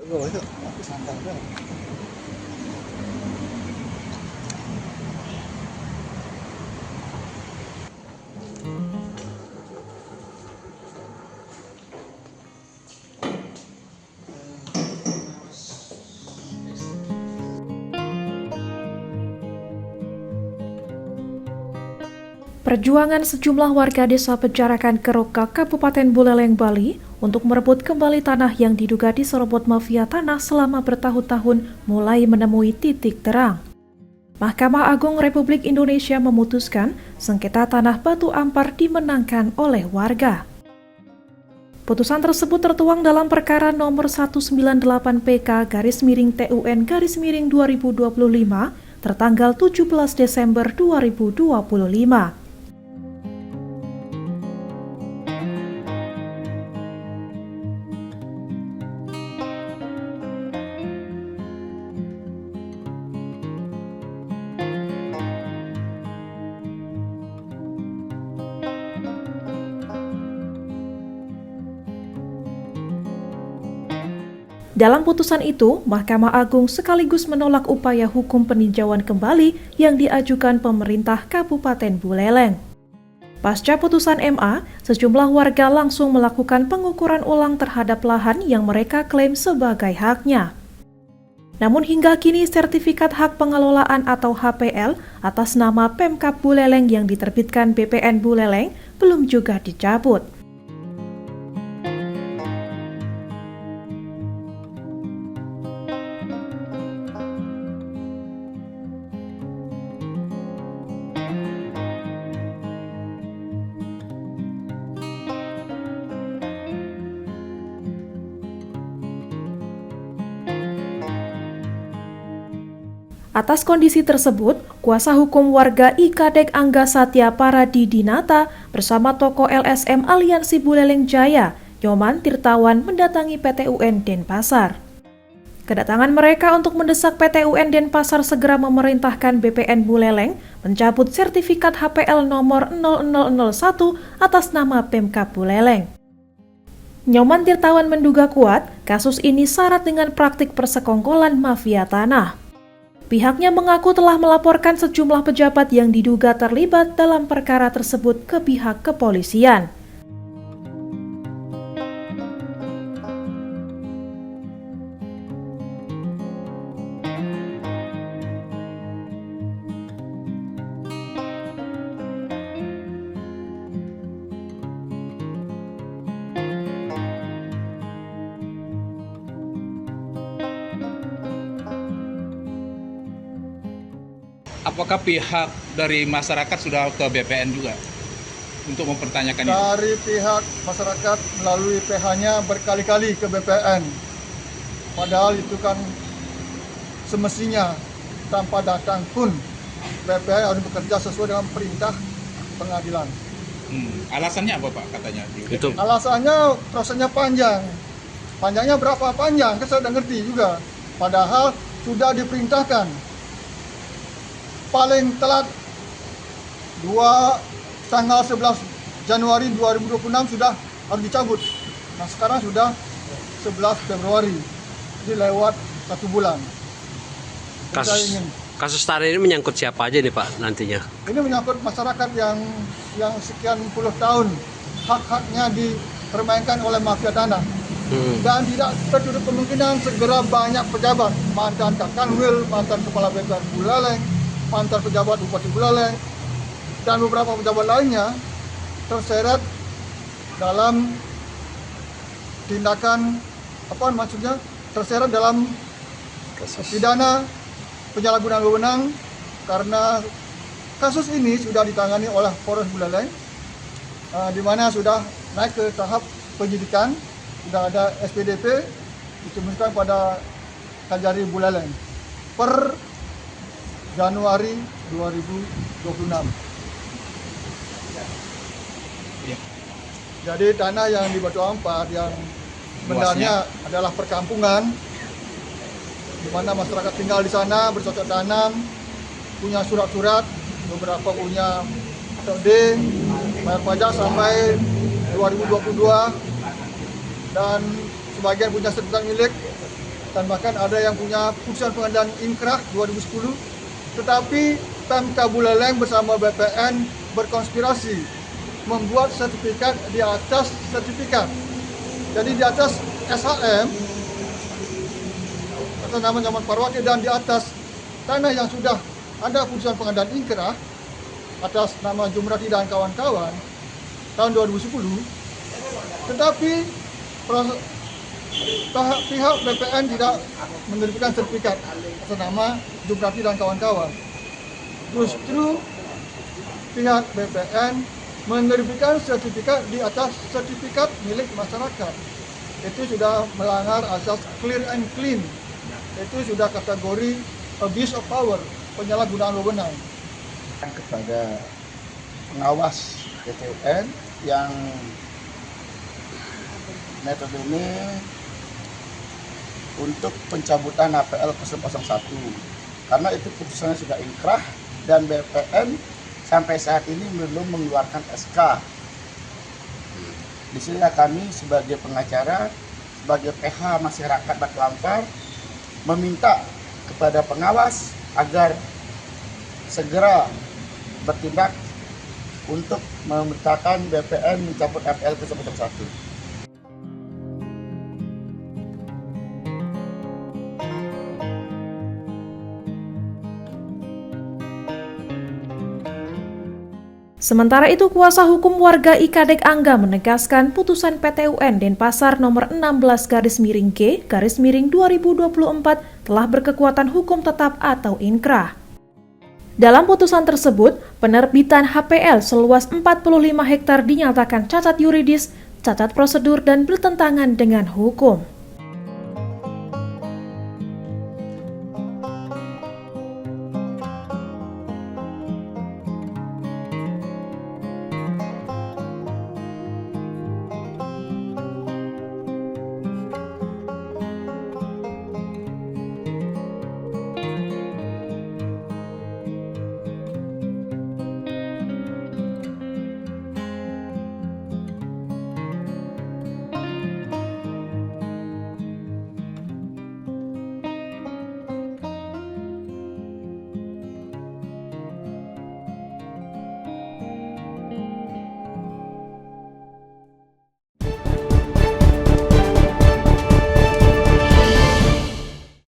Oh, itu aku santai banget. Perjuangan sejumlah warga desa Pejarakan Keroka, Kabupaten Buleleng, Bali untuk merebut kembali tanah yang diduga diserobot mafia tanah selama bertahun-tahun mulai menemui titik terang. Mahkamah Agung Republik Indonesia memutuskan sengketa tanah Batu Ampar dimenangkan oleh warga. Putusan tersebut tertuang dalam perkara nomor 198 PK/TUN/2025 tertanggal 17 Desember 2025. Dalam putusan itu, Mahkamah Agung sekaligus menolak upaya hukum peninjauan kembali yang diajukan pemerintah Kabupaten Buleleng. Pasca putusan MA, sejumlah warga langsung melakukan pengukuran ulang terhadap lahan yang mereka klaim sebagai haknya. Namun hingga kini sertifikat hak pengelolaan atau HPL atas nama Pemkab Buleleng yang diterbitkan BPN Buleleng belum juga dicabut. Atas kondisi tersebut, kuasa hukum warga Ikadek Angga Satya Paradidinata bersama tokoh LSM Aliansi Buleleng Jaya, Nyoman Tirtawan mendatangi PT UN Denpasar. Kedatangan mereka untuk mendesak PT UN Denpasar segera memerintahkan BPN Buleleng mencabut sertifikat HPL nomor 0001 atas nama Pemkab Buleleng. Nyoman Tirtawan menduga kuat kasus ini syarat dengan praktik persekongkolan mafia tanah. Pihaknya mengaku telah melaporkan sejumlah pejabat yang diduga terlibat dalam perkara tersebut ke pihak kepolisian. Apakah pihak dari masyarakat sudah ke BPN juga untuk mempertanyakan itu? Dari pihak masyarakat melalui PH-nya berkali-kali ke BPN. Padahal itu kan semestinya tanpa datang pun BPN harus bekerja sesuai dengan perintah pengadilan. Alasannya apa Pak katanya? Itu Alasannya prosesnya panjang. Panjangnya berapa panjang? Kan saya udah ngerti juga. Padahal sudah diperintahkan. Paling telat tanggal 11 Januari 2026 sudah harus dicabut. Nah sekarang sudah 11 Februari, jadi lewat 1 bulan. kasus tanah ini menyangkut siapa aja nih Pak nantinya? Ini menyangkut masyarakat yang sekian puluh tahun hak-haknya dipermainkan oleh mafia tanah. Dan tidak tertutup kemungkinan segera banyak pejabat, mantan Kakanwil, mantan Kepala BPN Buleleng, mantan pejabat Bupati Buleleng, dan beberapa pejabat lainnya terseret dalam tindakan terseret dalam pidana penyalahgunaan wewenang karena kasus ini sudah ditangani oleh Polres Buleleng, di mana sudah naik ke tahap penyidikan, sudah ada SPDP ditemukan pada Kajari Buleleng per Januari 2026. Jadi tanah yang di Batu Ampar yang sebenarnya adalah perkampungan, di mana masyarakat tinggal di sana bercocok tanam, punya surat-surat, beberapa punya TOD, bayar pajak sampai 2022, dan sebagian punya sertifikat milik dan bahkan ada yang punya putusan pengadilan inkrah 2010, tetapi Pemka Buleleng bersama BPN berkonspirasi membuat sertifikat di atas sertifikat. Jadi di atas SHM atas nama Nyoman Parwati dan di atas tanah yang sudah ada putusan pengadilan inkrah atas nama Jumrati dan kawan-kawan tahun 2010, tetapi pihak BPN tidak menerbitkan sertifikat atas nama Jumrati dan kawan-kawan. Justru pihak BPN menerbitkan sertifikat di atas sertifikat milik masyarakat. Itu sudah melanggar asas clear and clean. Itu sudah kategori abuse of power, penyalahgunaan wewenang. Kepada pengawas PT UN yang metode ini untuk pencabutan HPL 001 karena itu putusannya sudah inkrah dan BPN sampai saat ini belum mengeluarkan SK. Di sini kami sebagai pengacara, sebagai PH masyarakat Batu Ampar meminta kepada pengawas agar segera bertindak untuk memerintahkan BPN mencabut HPL 001. Sementara itu, kuasa hukum warga IKADEK Angga menegaskan putusan PT UN Denpasar nomor 16/G/2024 telah berkekuatan hukum tetap atau inkrah. Dalam putusan tersebut, penerbitan HPL seluas 45 hektar dinyatakan cacat yuridis, cacat prosedur, dan bertentangan dengan hukum.